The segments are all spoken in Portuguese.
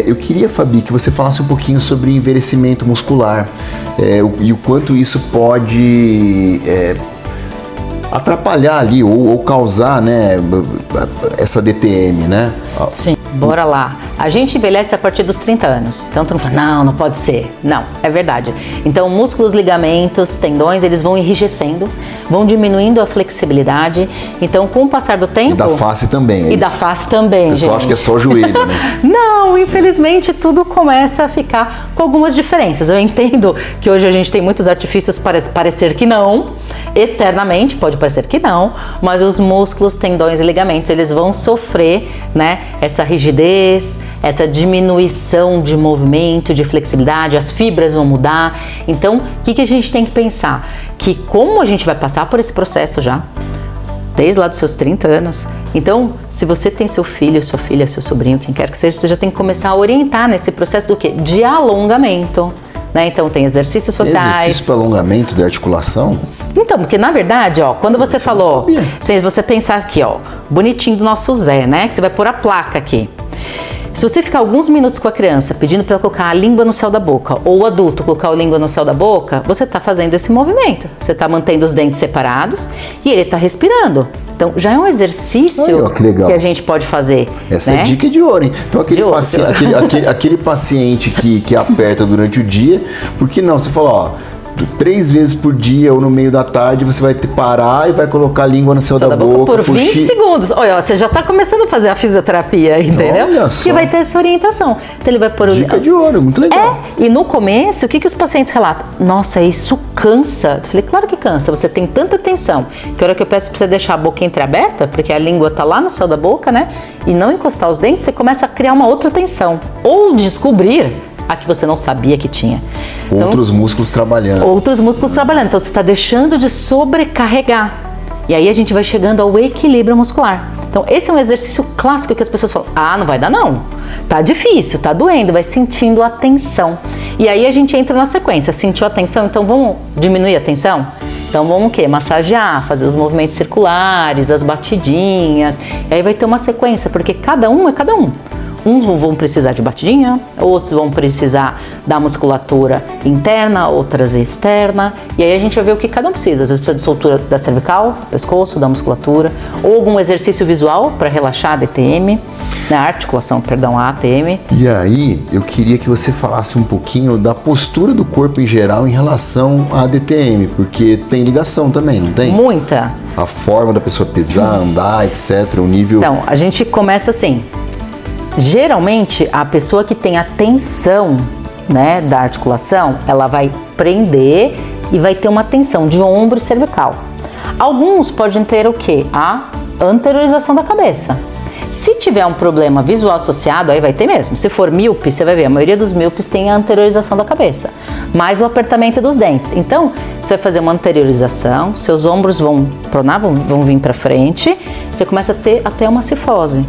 Eu queria, Fabi, que você falasse um pouquinho sobre envelhecimento muscular e o quanto isso pode atrapalhar ali ou causar, né, essa DTM, né? Sim, bora lá. A gente envelhece a partir dos 30 anos. Então tu não fala, não pode ser. Não, é verdade. Então músculos, ligamentos, tendões, eles vão enrijecendo, vão diminuindo a flexibilidade. Então com o passar do tempo... E da face também. E da face também, gente. Eu só acho que é só o joelho, né? Não, infelizmente tudo começa a ficar com algumas diferenças. Eu entendo que hoje a gente tem muitos artifícios para parecer que não. Externamente pode parecer que não, mas os músculos, tendões e ligamentos, eles vão sofrer, né, essa rigidez, essa diminuição de movimento, de flexibilidade, as fibras vão mudar. Então, o que a gente tem que pensar? Que como a gente vai passar por esse processo já, desde lá dos seus 30 anos, então, se você tem seu filho, sua filha, seu sobrinho, quem quer que seja, você já tem que começar a orientar nesse processo do quê? De alongamento. Né? Então tem exercícios faciais. Exercício para alongamento de articulação? Então, porque na verdade, ó, quando você falou, se você pensar aqui, ó, bonitinho do nosso Zé, né? Que você vai pôr a placa aqui. Se você ficar alguns minutos com a criança pedindo para ela colocar a língua no céu da boca, ou o adulto colocar a língua no céu da boca, você está fazendo esse movimento. Você está mantendo os dentes separados e ele está respirando. Então, já é um exercício que a gente pode fazer. Essa né? é dica de ouro, hein? Então, aquele paciente que aperta durante o dia, por que não? Você fala, ó, 3 vezes por dia ou no meio da tarde, você vai parar e vai colocar a língua no céu da boca por 20 segundos. Olha, você já está começando a fazer a fisioterapia, entendeu? Olha só. Que vai ter essa orientação. Então ele vai pôr dica de ouro, muito legal. E no começo, o que os pacientes relatam? Nossa, isso cansa. Eu falei, claro que cansa. Você tem tanta tensão que a hora que eu peço para você deixar a boca entreaberta, porque a língua está lá no céu da boca, né? E não encostar os dentes, você começa a criar uma outra tensão. Ou descobrir a que você não sabia que tinha. Outros músculos trabalhando. Outros músculos trabalhando. Então você está deixando de sobrecarregar. E aí a gente vai chegando ao equilíbrio muscular. Então esse é um exercício clássico que as pessoas falam, não vai dar não. Tá difícil, tá doendo, vai sentindo a tensão. E aí a gente entra na sequência, sentiu a tensão, então vamos diminuir a tensão? Então vamos o quê? Massagear, fazer os movimentos circulares, as batidinhas. E aí vai ter uma sequência, porque cada um é cada um. Uns vão precisar de batidinha, outros vão precisar da musculatura interna, outras externa. E aí a gente vai ver o que cada um precisa. Às vezes precisa de soltura da cervical, do pescoço, da musculatura. Ou algum exercício visual para relaxar a DTM, a articulação, perdão, a ATM. E aí eu queria que você falasse um pouquinho da postura do corpo em geral em relação à DTM, porque tem ligação também, não tem? Muita. A forma da pessoa pisar, andar, etc, o nível... Então, a gente começa assim... Geralmente, a pessoa que tem a tensão, né, da articulação, ela vai prender e vai ter uma tensão de ombro e cervical. Alguns podem ter o quê? A anteriorização da cabeça. Se tiver um problema visual associado, aí vai ter mesmo. Se for míope, você vai ver, a maioria dos míopes tem a anteriorização da cabeça, mais o apertamento dos dentes. Então, você vai fazer uma anteriorização, seus ombros vão pronar, vão vir para frente, você começa a ter até uma cifose.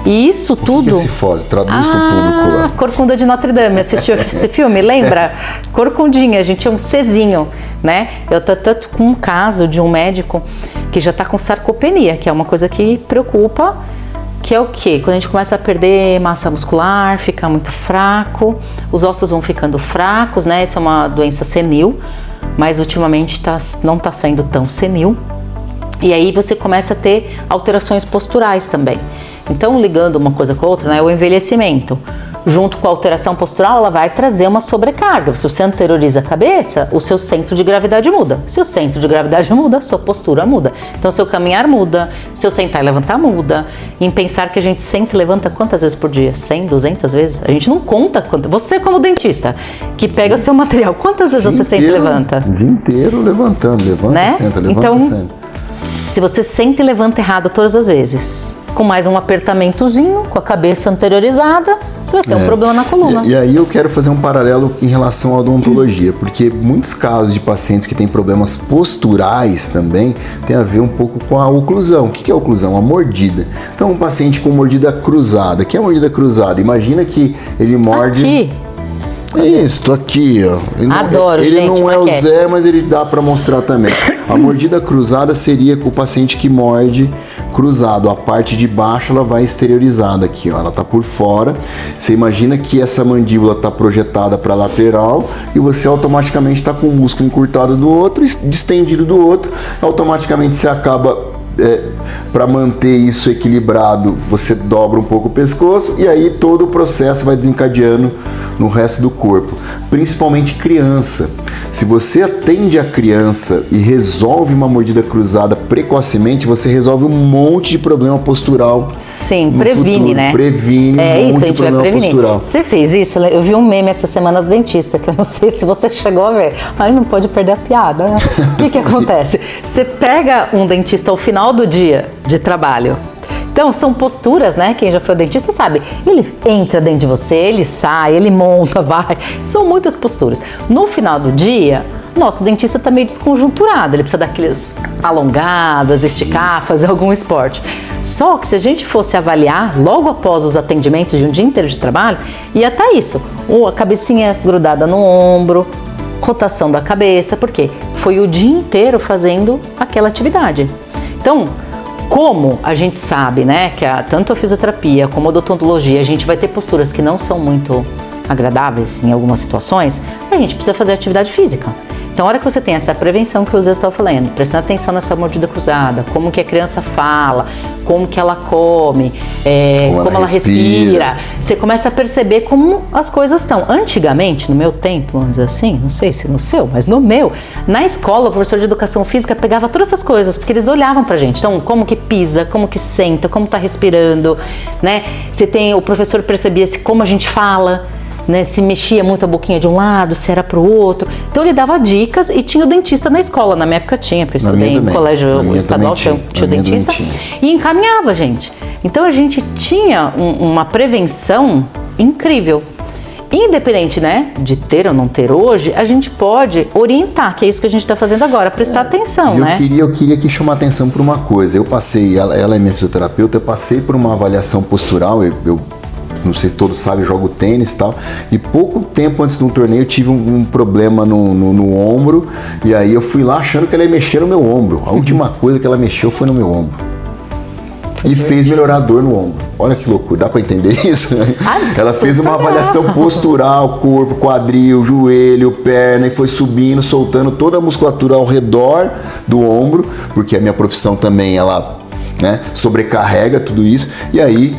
E isso tudo... O que é cifose? Traduz para o público lá. Corcunda de Notre Dame. Assistiu esse filme? Lembra? Corcundinha, a gente tinha um Czinho, né? Eu tô com um caso de um médico que já tá com sarcopenia, que é uma coisa que preocupa, que é o quê? Quando a gente começa a perder massa muscular, fica muito fraco, os ossos vão ficando fracos, né? Isso é uma doença senil, mas ultimamente não tá sendo tão senil. E aí você começa a ter alterações posturais também. Então, ligando uma coisa com a outra, né, o envelhecimento, junto com a alteração postural, ela vai trazer uma sobrecarga. Se você anterioriza a cabeça, o seu centro de gravidade muda. Se o centro de gravidade muda, a sua postura muda. Então, seu caminhar muda, seu sentar e levantar muda. Em pensar que a gente senta e levanta quantas vezes por dia? 100, 200 vezes? A gente não conta quantas. Você como dentista, que pega o seu material, quantas vezes você senta e levanta? O dia inteiro levantando, levanta, né? Senta, levanta, então, senta. Se você senta e levanta errado todas as vezes, com mais um apertamentozinho, com a cabeça anteriorizada, você vai ter um problema na coluna. E aí eu quero fazer um paralelo em relação à odontologia, porque muitos casos de pacientes que têm problemas posturais também tem a ver um pouco com a oclusão. O que é a oclusão? A mordida. Então um paciente com mordida cruzada. O que é a mordida cruzada? Imagina que ele morde... Aqui. Isso, tô aqui, ó. Adoro, ele gente, não é o Zé, mas ele dá pra mostrar também. A mordida cruzada seria com o paciente que morde cruzado, a parte de baixo ela vai exteriorizada aqui, ó, ela tá por fora. Você imagina que essa mandíbula tá projetada para lateral e você automaticamente está com o músculo encurtado do outro, distendido do outro, automaticamente você acaba para manter isso equilibrado, você dobra um pouco o pescoço e aí todo o processo vai desencadeando no resto do corpo, principalmente criança. Se você atende a criança e resolve uma mordida cruzada precocemente, você resolve um monte de problema postural. Sim, previne, futuro. né? Previne um monte de problema postural. Você fez isso? Eu vi um meme essa semana do dentista, que eu não sei se você chegou a ver. Aí não pode perder a piada, né? O que acontece? Você pega um dentista ao final do dia de trabalho. Então, são posturas, né? Quem já foi ao dentista sabe. Ele entra dentro de você, ele sai, ele monta, vai. São muitas posturas. No final do dia, nosso dentista tá meio desconjunturado. Ele precisa daqueles alongadas, esticar, fazer algum esporte. Só que se a gente fosse avaliar logo após os atendimentos de um dia inteiro de trabalho, ia estar isso. A cabecinha grudada no ombro, rotação da cabeça. Por quê? Foi o dia inteiro fazendo aquela atividade. Então, como a gente sabe, né, que tanto a fisioterapia como a odontologia, a gente vai ter posturas que não são muito agradáveis em algumas situações, a gente precisa fazer atividade física. Então, a hora que você tem essa prevenção que o Zé estava falando, prestando atenção nessa mordida cruzada, como que a criança fala, como que ela come, como ela respira, você começa a perceber como as coisas estão. Antigamente, no meu tempo, vamos dizer assim, não sei se no seu, mas no meu, na escola, o professor de educação física pegava todas essas coisas, porque eles olhavam pra gente. Então, como que pisa, como que senta, como tá respirando, né? O professor percebia como a gente fala, né, se mexia muito a boquinha de um lado, se era pro outro. Então ele dava dicas e tinha o dentista na escola. Na minha época tinha, eu estudei em colégio estadual, tinha o dentista e encaminhava a gente. Então a gente tinha uma prevenção incrível. Independente, né, de ter ou não ter hoje, a gente pode orientar, que é isso que a gente está fazendo agora, prestar atenção, né? Eu queria aqui chamar atenção para uma coisa. Eu passei, ela é minha fisioterapeuta, eu passei por uma avaliação postural, eu não sei se todos sabem, eu jogo tênis e tal, e pouco tempo antes de um torneio eu tive um problema no ombro, e aí eu fui lá achando que ela ia mexer no meu ombro. A última coisa que ela mexeu foi no meu ombro. E fez melhorar a dor no ombro. Olha que loucura, dá pra entender isso? Ela fez uma avaliação postural, corpo, quadril, joelho, perna, e foi subindo, soltando toda a musculatura ao redor do ombro, porque a minha profissão também, ela, né, sobrecarrega tudo isso, e aí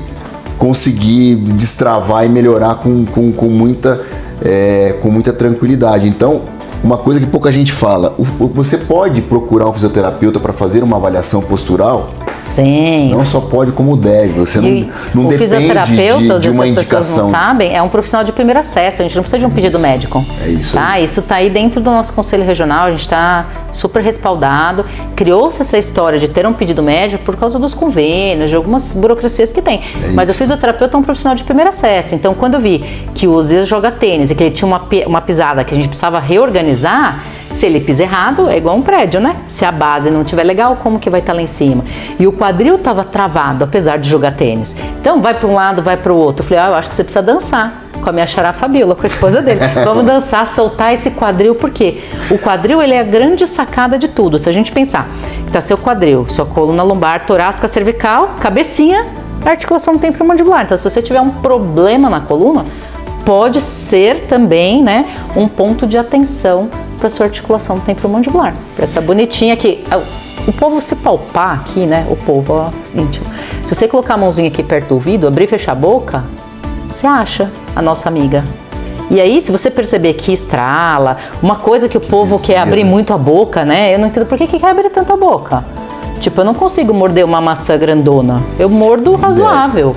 consegui destravar e melhorar com muita tranquilidade. Então, uma coisa que pouca gente fala, você pode procurar um fisioterapeuta para fazer uma avaliação postural? Sim. Não só pode, como deve. Você não o depende fisioterapeuta, às de vezes uma as indicação. pessoas não sabem, é um profissional de primeiro acesso, a gente não precisa de um pedido médico. É isso. Tá? Isso está aí dentro do nosso conselho regional, a gente está super respaldado. Criou-se essa história de ter um pedido médico por causa dos convênios, de algumas burocracias que tem. Mas o fisioterapeuta é um profissional de primeiro acesso. Então, quando eu vi que o Zé joga tênis e que ele tinha uma pisada que a gente precisava reorganizar, se ele pisa errado, é igual um prédio, né? Se a base não estiver legal, como que vai estar lá em cima? E o quadril estava travado, apesar de jogar tênis. Então, vai para um lado, vai para o outro. Eu falei, eu acho que você precisa dançar com a minha xará Fabiola, com a esposa dele. Vamos dançar, soltar esse quadril, porque o quadril, ele é a grande sacada de tudo. Se a gente pensar que tá seu quadril, sua coluna lombar, torácica, cervical, cabecinha, articulação temporomandibular. Então, se você tiver um problema na coluna, pode ser também, né, um ponto de atenção para sua articulação temporomandibular, para essa bonitinha que o povo se palpar aqui, né, o povo ó, íntimo. Se você colocar a mãozinha aqui perto do ouvido, abrir e fechar a boca, você acha a nossa amiga. E aí, se você perceber que estrala, uma coisa que o povo quer abrir muito a boca, né, eu não entendo por que quer abrir tanto a boca. Tipo, eu não consigo morder uma maçã grandona. Eu mordo razoável.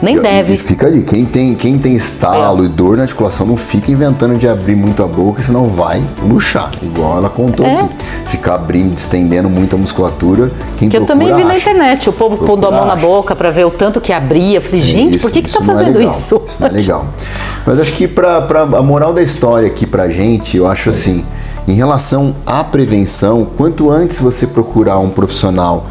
Nem deve. E fica ali, quem tem estalo e dor na articulação, não fica inventando de abrir muito a boca, senão vai luxar. Igual ela contou aqui. Ficar abrindo, distendendo muita musculatura. Que eu também vi na internet, o povo pondo a mão na boca pra ver o tanto que abria. Eu falei, gente, por que tá fazendo isso? Isso não é legal. Mas acho que a moral da história aqui pra gente, eu acho assim, em relação à prevenção, quanto antes você procurar um profissional,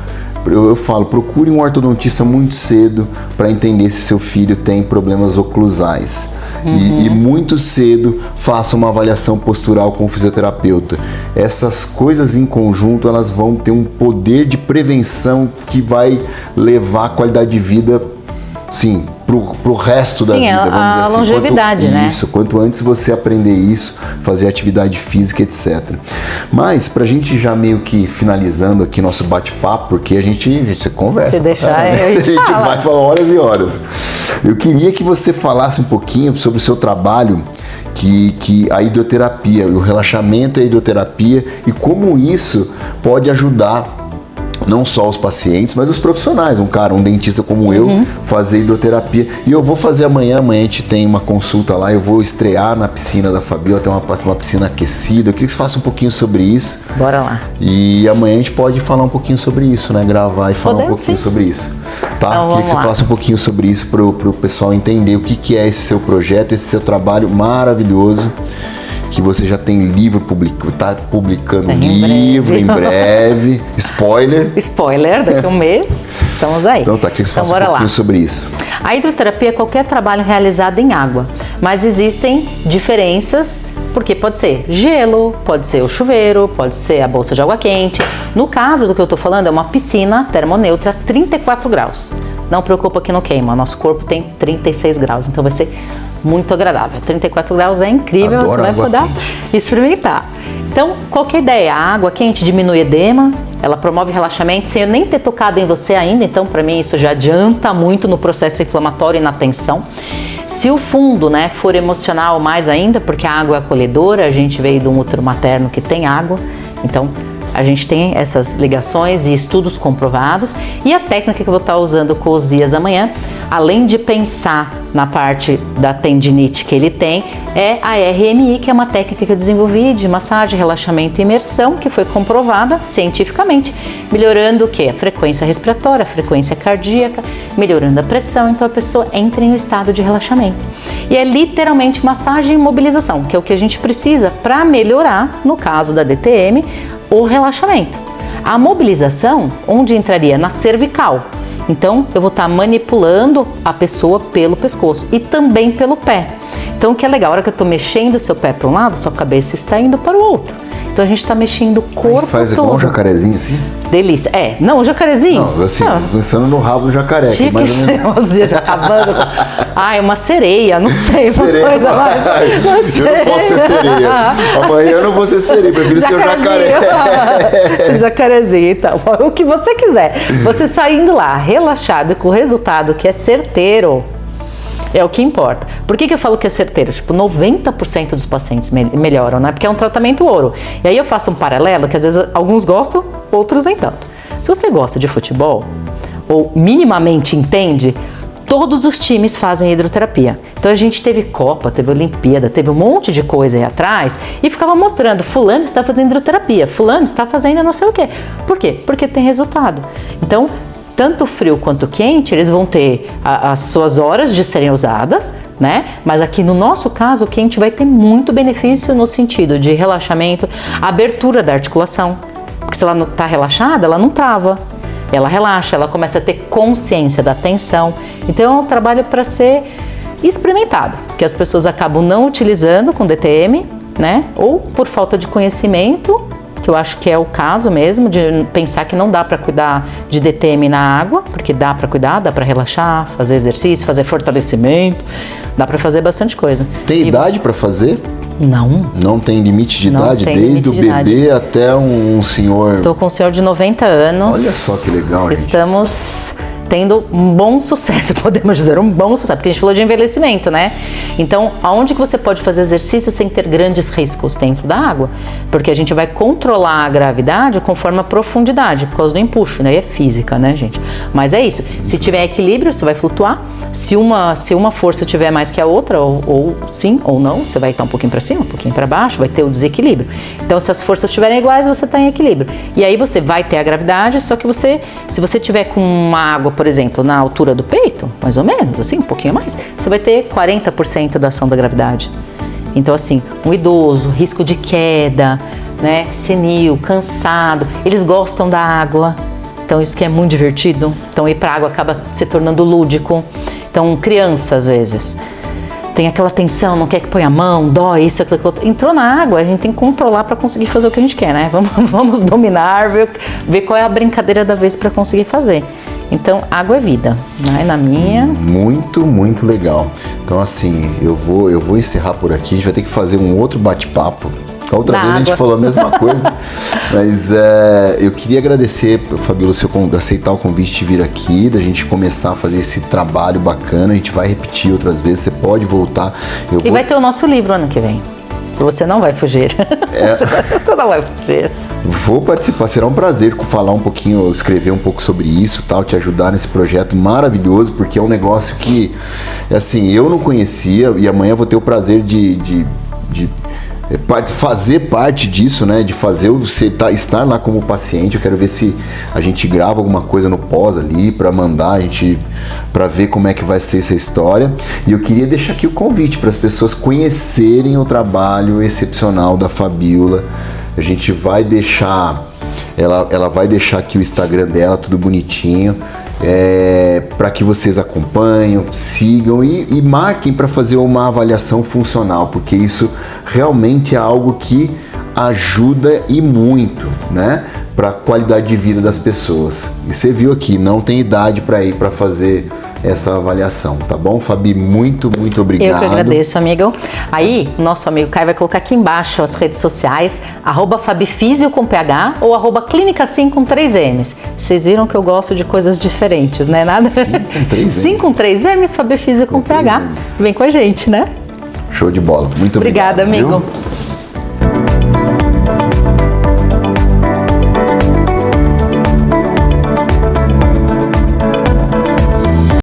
eu falo, procure um ortodontista muito cedo para entender se seu filho tem problemas oclusais. E muito cedo faça uma avaliação postural com o fisioterapeuta. Essas coisas em conjunto, elas vão ter um poder de prevenção que vai levar a qualidade de vida, sim, pro resto da vida, vamos dizer assim. Longevidade, né? Isso, quanto antes você aprender isso, fazer atividade física, etc. Mas, pra gente já meio que finalizando aqui nosso bate-papo, porque a gente se conversa. Se deixar, a gente vai falar horas e horas. Eu queria que você falasse um pouquinho sobre o seu trabalho, que a hidroterapia, o relaxamento e a hidroterapia, e como isso pode ajudar não só os pacientes, mas os profissionais, um dentista como eu, fazer hidroterapia. E eu vou fazer amanhã a gente tem uma consulta lá, eu vou estrear na piscina da Fabiola, tem uma piscina aquecida. Eu queria que você faça um pouquinho sobre isso. Bora lá. E amanhã a gente pode falar um pouquinho sobre isso, né? Gravar e falar um pouquinho sobre isso. Tá? Então, queria que você falasse um pouquinho sobre isso pro pessoal entender o que é esse seu projeto, esse seu trabalho maravilhoso. Que você já tem livro tá publicando livro em breve. Spoiler, daqui a um mês, estamos aí. Então tá, queria que você faça um pouquinho sobre isso. A hidroterapia é qualquer trabalho realizado em água, mas existem diferenças, porque pode ser gelo, pode ser o chuveiro, pode ser a bolsa de água quente. No caso do que eu tô falando, é uma piscina termoneutra a 34 graus. Não preocupa que não queima, nosso corpo tem 36 graus, então vai ser muito agradável. 34 graus é incrível, Adoro, você vai poder experimentar. Então, qual que é a ideia? A água quente diminui edema, ela promove relaxamento sem eu nem ter tocado em você ainda, então para mim isso já adianta muito no processo inflamatório e na tensão. Se o fundo, né, for emocional mais ainda, porque a água é acolhedora, a gente veio de um útero materno que tem água, então a gente tem essas ligações e estudos comprovados. E a técnica que eu vou estar usando com os dias amanhã, além de pensar na parte da tendinite que ele tem, é a RMI, que é uma técnica que eu desenvolvi de massagem, relaxamento e imersão, que foi comprovada cientificamente, melhorando o quê? A frequência respiratória, a frequência cardíaca, melhorando a pressão, então a pessoa entra em um estado de relaxamento. E é literalmente massagem e mobilização, que é o que a gente precisa para melhorar, no caso da DTM, o relaxamento. A mobilização, onde entraria? Na cervical. Então, eu vou estar manipulando a pessoa pelo pescoço e também pelo pé. Então, o que é legal, a hora que eu estou mexendo o seu pé para um lado, sua cabeça está indo para o outro. Então, a gente está mexendo o corpo faz todo. Igual um jacarezinho, assim? Delícia. Não, o jacarezinho. Não, assim, pensando no rabo do jacaré. Tinha que ser uns dias acabando. Uma sereia, não sei. Sereia, uma coisa mais. Não sei. Eu não posso ser sereia. Amanhã eu não vou ser sereia, prefiro ser o jacaré. Jacarezinho, então. O que você quiser. Você saindo lá, relaxado, com o resultado que é certeiro, é o que importa. Por que eu falo que é certeiro? Tipo, 90% dos pacientes melhoram, né? Porque é um tratamento ouro. E aí eu faço um paralelo, que às vezes alguns gostam, outros nem tanto. Se você gosta de futebol, ou minimamente entende, todos os times fazem hidroterapia. Então a gente teve Copa, teve Olimpíada, teve um monte de coisa aí atrás e ficava mostrando, fulano está fazendo hidroterapia, fulano está fazendo não sei o quê. Por quê? Porque tem resultado. Então, tanto frio quanto quente, eles vão ter as suas horas de serem usadas, né? Mas aqui no nosso caso, o quente vai ter muito benefício no sentido de relaxamento, abertura da articulação. Porque se ela não está relaxada, ela não trava. Ela relaxa, ela começa a ter consciência da tensão. Então é um trabalho para ser experimentado, que as pessoas acabam não utilizando com DTM, né? Ou por falta de conhecimento, que eu acho que é o caso mesmo, de pensar que não dá para cuidar de DTM na água, porque dá para cuidar, dá para relaxar, fazer exercício, fazer fortalecimento, dá para fazer bastante coisa. Tem idade para fazer? Não. Não tem limite de idade, desde o bebê até um senhor. Estou com um senhor de 90 anos. Olha só que legal, gente. Estamos tendo um bom sucesso, podemos dizer, um bom sucesso, porque a gente falou de envelhecimento, né? Então, aonde que você pode fazer exercício sem ter grandes riscos? Dentro da água, porque a gente vai controlar a gravidade conforme a profundidade, por causa do empuxo, né? É física, né, gente? Mas é isso, se tiver equilíbrio, você vai flutuar, se uma força tiver mais que a outra, ou sim ou não, você vai estar um pouquinho para cima, um pouquinho para baixo, vai ter o desequilíbrio. Então, se as forças estiverem iguais, você está em equilíbrio. E aí você vai ter a gravidade, só que se você tiver com uma água, por exemplo, na altura do peito, mais ou menos, assim, um pouquinho mais, você vai ter 40% da ação da gravidade. Então, assim, um idoso, risco de queda, né, senil, cansado, eles gostam da água, então isso que é muito divertido. Então, ir para a água acaba se tornando lúdico. Então, criança, às vezes, tem aquela tensão, não quer que ponha a mão, dói, isso, aquilo, aquilo. Entrou na água, a gente tem que controlar para conseguir fazer o que a gente quer, né? Vamos dominar, ver qual é a brincadeira da vez para conseguir fazer. Então, água é vida, né? Na minha... Muito, muito legal. Então, assim, eu vou encerrar por aqui. A gente vai ter que fazer um outro bate-papo. A outra vez a gente falou a mesma coisa. Mas eu queria agradecer, Fabíola, você aceitar o convite de vir aqui, da gente começar a fazer esse trabalho bacana. A gente vai repetir outras vezes, você pode voltar. Vai ter o nosso livro ano que vem. Você não vai fugir. Você não vai fugir. Vou participar, será um prazer falar um pouquinho, escrever um pouco sobre isso, tal, te ajudar nesse projeto maravilhoso, porque é um negócio que, assim, eu não conhecia e amanhã vou ter o prazer de fazer parte disso, né? De fazer você estar lá como paciente. Eu quero ver se a gente grava alguma coisa no pós ali para mandar para ver como é que vai ser essa história. E eu queria deixar aqui o convite para as pessoas conhecerem o trabalho excepcional da Fabíola. A gente vai deixar, ela vai deixar aqui o Instagram dela, tudo bonitinho, para que vocês acompanhem, sigam e marquem para fazer uma avaliação funcional, porque isso realmente é algo que ajuda e muito, né, para a qualidade de vida das pessoas. E você viu aqui, não tem idade para ir para fazer essa avaliação, tá bom? Fabi, muito, muito obrigado. Eu que agradeço, amigo. Aí, o nosso amigo Caio vai colocar aqui embaixo as redes sociais, @FabiFísio com PH ou @Clínica Sim com 3 M's. Vocês viram que eu gosto de coisas diferentes, né? Nada... Sim com 3 M's. Sim com 3 M's, FabiFísio com PH. Vem com a gente, né? Show de bola. Muito obrigado. Obrigada, amigo. Viu?